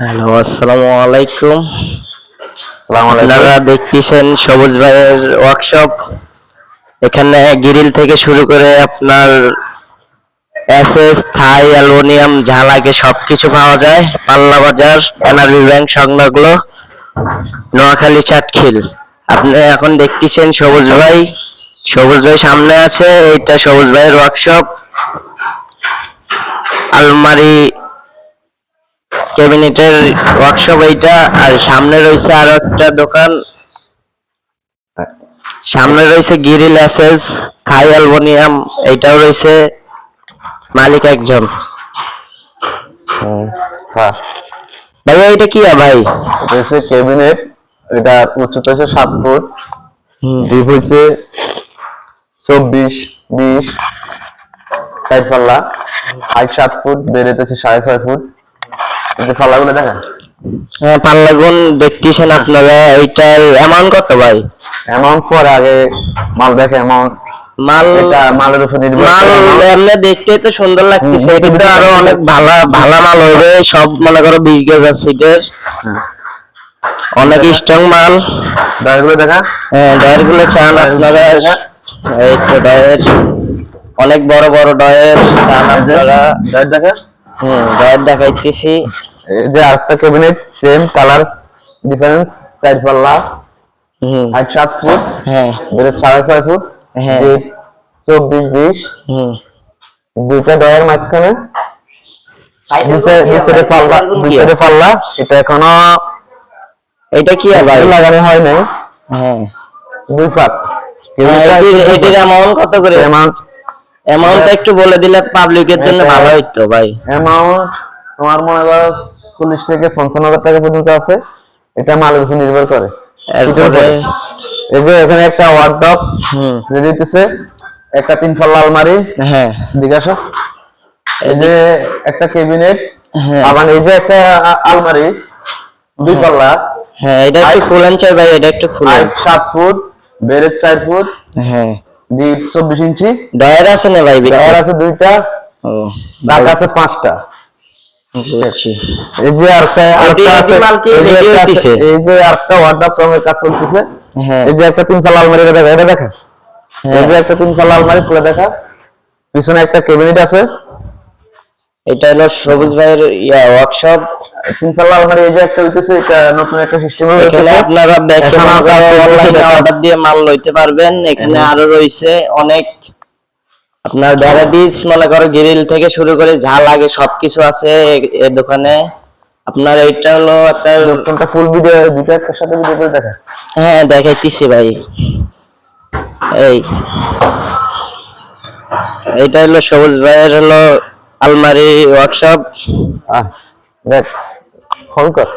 Hello, আসসালামু আলাইকুম। আপনারা দেখতেছেন সবুজ ভাইয়ের ওয়ার্কশপ। এখানে গ্রিল থেকে শুরু করে আপনার এসএস, থাই, অ্যালুমিনিয়াম যা লাগে সবকিছু পাওয়া যায়। পাল্লা বাজার, এনআরবি ব্যাংক সংলগ্ন, নোয়াখালী চাটখিল। আপনি এখন দেখতেছেন সবুজ ভাই। সবুজ ভাই সামনে আছে, এইটা সবুজ ভাইয়ের ওয়ার্কশপ। আলমারি ক্যাবিনেটের ওয়ার্কশপ এইটা। আর সামনে রয়েছে আরো একটা দোকান, সামনে রয়েছে গ্রিল, এসএস, থাই, অ্যালুমিনিয়াম, এইটাও রয়েছে, মালিক একজন। হ্যাঁ, ভাইয়া এটা কি ভাই? এটা হচ্ছে ক্যাবিনেট। এটা উচ্চতা হচ্ছে 7 ফুট, ডিপ হচ্ছে 24, 20, 4 পাল্লা, হাইট 7 ফুট, বেড়ে হচ্ছে 6.5 ফুট। এই পাল্লাগুলো দেখেন। হ্যাঁ, পাল্লাগুন দেখতেছেন আপনারা। এইটার অ্যামাউন্ট কত ভাই? অ্যামাউন্ট পরে আগে মাল দেখে, অ্যামাউন্ট এটা মালের উপর নির্ভর মাল করে। এমনি দেখতে তো সুন্দর লাগতেছে, কিন্তু আরো অনেক ভালো ভালো মাল হবে। সব মনে করো 20 গজ সিটের, অনেক স্ট্রং মাল। ডয়ারগুলো দেখা। হ্যাঁ, ডয়ার গুলো চান আপনারা। এই তো ডয়ার, অনেক বড় বড় ডয়ার চান আপনারা। ডয়ার দেখা। ডয়ার দেখাইতেছি। এই যে আরেকটা ক্যাবিনেট, সেম কালার ডিফারেন্স, 4 পাল্লা, হাইট 7 ফুট, হ্যাঁ বেড়ে 6.5 ফুট, হ্যাঁ। ডিপ 24, 20, দুইটা ডয়ার মাঝখানে, ভিতরে পাল্লা। এটা এখনো এটা কি ভাই? লাগানো হয় নাই। হ্যাঁ, 2 পাত। এটির অ্যামাউন্ট কত করে? অ্যামাউন্টটা একটু বলে দিলে পাবলিকের জন্য ভালো হইতো ভাই। অ্যামাউন্ট তোমার মনে করো 40 থেকে 55,000 টাকা পর্যন্ত আছে। এটা মালের উপর নির্ভর করে। এরপরে এই যে এখানে একটা ওয়ার্ডরোব রেডি হইতেছে, একটা 3 পাল্লা আলমারি। হ্যাঁ, এদিকে আসো। এই যে একটা ক্যাবিনেট, হ্যাঁ, আবার এই যে একটা আলমারি 2 পাল্লা। হ্যাঁ, এটা একটু খুলেন চাই ভাই, এটা একটু খুলেন। 7 ফুট, বেড়ে 4 ফুট, হ্যাঁ, ডিপ 24 ইঞ্চি। ডয়ার আছে না ভাই? ডয়ার আছে 2টা, ও, দাগ আছে 5টা। বুঝছি। এই যে আরেকটা মাল কি রেডি হইতেছে? এই যে আরেকটা ওয়ার্ডরোব রঙের কাজ চলতেছে। হ্যাঁ, এই যে একটা 3 পাল্লা আলমারি দেখা, এটা দেখা। এই যে একটা 3 পাল্লা আলমারি খুলে দেখা। পিছনে একটা ক্যাবিনেট আছে। এটা হলো সবুজ ভাইয়ের ওয়ার্কশপ। 3 পাল্লা আলমারি। এই যে একটা হইতেছে, এটা নতুন একটা সিস্টেম হয়েছে। এখানে আপনারা অনলাইনে অর্ডার দিয়ে মাল লইতে পারবেন। এখানে আরো রয়েছে অনেক আপনার ভ্যারাইটিস, মনে করো গ্রিল থেকে শুরু করে যা লাগে সবকিছু আছে এই দোকানে। আপনার এইটা হলো একটা ফুল ভিডিও, দুটো একটার সাথে ভিডিও করে দেখা। হ্যাঁ, দেখাইতেছি ভাই। এইটা হলো সবুজ ভাইয়ের হলো আলমারি ওয়ার্কশপ। দেখ ফোন কর।